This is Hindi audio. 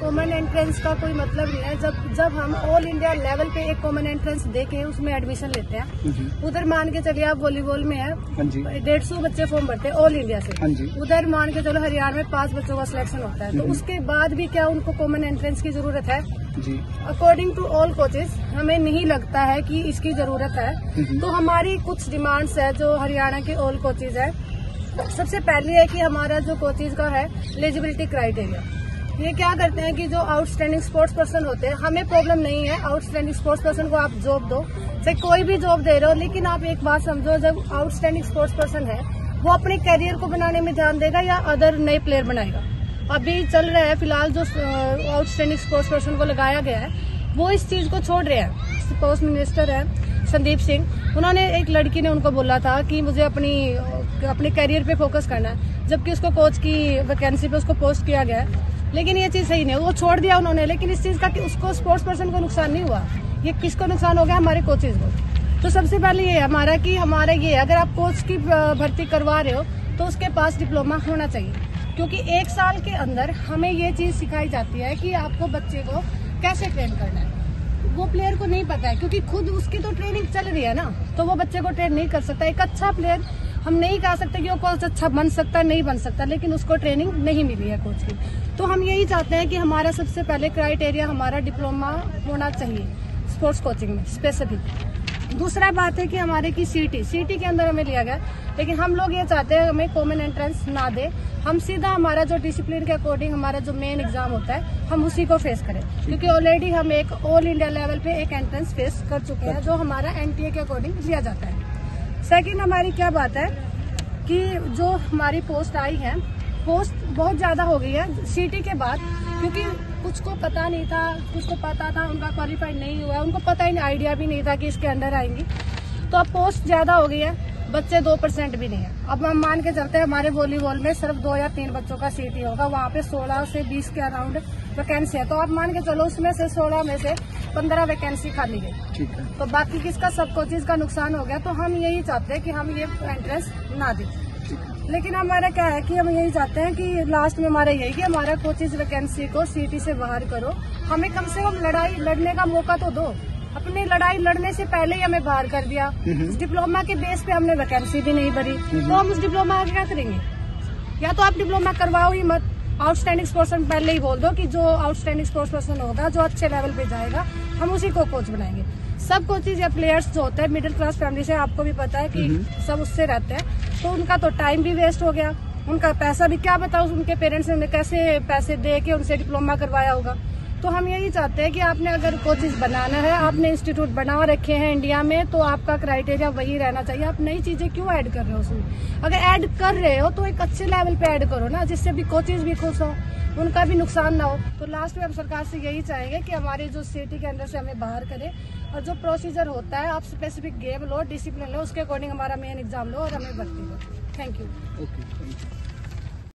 कॉमन एंट्रेंस का कोई मतलब नहीं है। जब हम ऑल इंडिया लेवल पे एक कॉमन एंट्रेंस देके उसमें एडमिशन लेते हैं, उधर मान के चलिए आप वॉलीबॉल में है 150 बच्चे फॉर्म भरते हैं ऑल इंडिया से, उधर मान के चलो हरियाणा में 5 बच्चों का सिलेक्शन होता है, तो उसके बाद भी क्या उनको कॉमन एंट्रेंस की जरूरत है? अकॉर्डिंग टू ऑल कोचेज हमें नहीं लगता है कि इसकी जरूरत है। तो हमारी कुछ डिमांड्स है जो हरियाणा के ऑल कोचेज है। सबसे पहले है कि हमारा जो कोचेज का है एलिजिबिलिटी क्राइटेरिया, ये क्या करते हैं कि जो आउटस्टैंडिंग स्पोर्ट्स पर्सन होते हैं, हमें प्रॉब्लम नहीं है आउटस्टैंडिंग स्पोर्ट्स पर्सन को आप जॉब दो, चाहे कोई भी जॉब दे रहे हो, लेकिन आप एक बात समझो, जब आउटस्टैंडिंग स्पोर्ट्स पर्सन है वो अपने करियर को बनाने में ध्यान देगा या अदर नए प्लेयर बनाएगा? अभी चल रहा है फिलहाल जो आउटस्टैंडिंग स्पोर्ट्स पर्सन को लगाया गया है वो इस चीज को छोड़ रहे हैं। स्पोर्ट्स मिनिस्टर है संदीप सिंह, उन्होंने एक लड़की ने उनको बोला था कि मुझे अपने करियर पे फोकस करना है, जबकि उसको कोच की वैकेंसी पे उसको पोस्ट किया गया है, लेकिन ये चीज सही नहीं, वो छोड़ दिया उन्होंने। लेकिन इस चीज का कि उसको स्पोर्ट्स पर्सन को नुकसान नहीं हुआ, ये किसको नुकसान हो गया? हमारे कोचेज को। तो सबसे पहले ये हमारा ये अगर आप कोच की भर्ती करवा रहे हो तो उसके पास डिप्लोमा होना चाहिए, क्योंकि 1 साल के अंदर हमें ये चीज सिखाई जाती है कि आपको बच्चे को कैसे ट्रेन करना है। वो प्लेयर को नहीं पता है, क्योंकि खुद उसकी तो ट्रेनिंग चल रही है ना, तो वो बच्चे को ट्रेन नहीं कर सकता। एक अच्छा प्लेयर हम नहीं कह सकते कि वो कोच अच्छा बन सकता नहीं बन सकता, लेकिन उसको ट्रेनिंग नहीं मिली है कोच की। तो हम यही चाहते हैं कि हमारा सबसे पहले क्राइटेरिया हमारा डिप्लोमा होना चाहिए स्पोर्ट्स कोचिंग में स्पेसिफिक। दूसरा बात है कि हमारे की सीटी के अंदर हमें लिया गया, लेकिन हम लोग ये चाहते हैं हमें कॉमन एंट्रेंस ना दे, हम सीधा हमारा जो डिसिप्लिन के अकॉर्डिंग हमारा जो मेन एग्जाम होता है हम उसी को फेस करें, क्योंकि ऑलरेडी हम एक ऑल इंडिया लेवल पे एक एंट्रेंस फेस कर चुके हैं जो हमारा एनटीए के अकॉर्डिंग लिया जाता है। सेकंड हमारी क्या बात है कि जो हमारी पोस्ट आई है, पोस्ट बहुत ज्यादा हो गई है सीटी के बाद, क्योंकि कुछ को पता नहीं था, कुछ को पता था, उनका क्वालिफाइड नहीं हुआ, उनको पता ही नहीं, आइडिया भी नहीं था कि इसके अंडर आएंगी, तो अब पोस्ट ज्यादा हो गई है, बच्चे 2% भी नहीं है। अब हम मान के चलते हैं हमारे वॉलीबॉल में सिर्फ 2 या 3 बच्चों का सीटी होगा, वहाँ पे 16 से 20 के अराउंड वैकेंसी है, तो आप मान के चलो उसमें से 16 में से 15 वैकेंसी खाली गई, ठीक है, तो बाकी किसका सब कोचेज का नुकसान हो गया। तो हम यही चाहते हैं कि हम ये एंट्रेंस ना दें, लेकिन हमारा क्या है कि हम यही चाहते हैं कि लास्ट में हमारा यही कि हमारा कोचेज वैकेंसी को सीटी से बाहर करो, हमें कम से कम लड़ाई लड़ने का मौका तो दो। अपनी लड़ाई लड़ने से पहले ही हमें बाहर कर दिया, डिप्लोमा के बेस पे हमने वैकेंसी भी नहीं भरी, तो हम उस डिप्लोमा का क्या करेंगे? या तो आप डिप्लोमा करवाओ ही मत, आउटस्टैंडिंग स्पोर्ट्स पर्सन पहले ही बोल दो कि जो आउटस्टैंडिंग स्पोर्ट्स पर्सन होगा जो अच्छे लेवल पे जाएगा हम उसी को कोच बनाएंगे। सब कोचेज या प्लेयर्स जो होते हैं मिडिल क्लास फैमिली से, आपको भी पता है कि सब उससे रहते हैं, तो उनका तो टाइम भी वेस्ट हो गया, उनका पैसा भी क्या बताओ, उनके पेरेंट्स ने कैसे पैसे दे के उनसे डिप्लोमा करवाया होगा। तो हम यही चाहते हैं कि आपने अगर कोचेज बनाना है, आपने इंस्टीट्यूट बना रखे हैं इंडिया में, तो आपका क्राइटेरिया वही रहना चाहिए। आप नई चीजें क्यों ऐड कर रहे हो उसमें? अगर ऐड कर रहे हो तो एक अच्छे लेवल पे ऐड करो ना, जिससे भी कोचेज भी खुश हो, उनका भी नुकसान ना हो। तो लास्ट में हम सरकार से यही चाहेंगे कि हमारे जो सिटी के अंदर से हमें बाहर करे, और जो प्रोसीजर होता है आप स्पेसिफिक गेम लो, डिसिप्लिन लो, उसके अकॉर्डिंग हमारा मेन एग्जाम लो और हमें भर्ती लो। Thank you.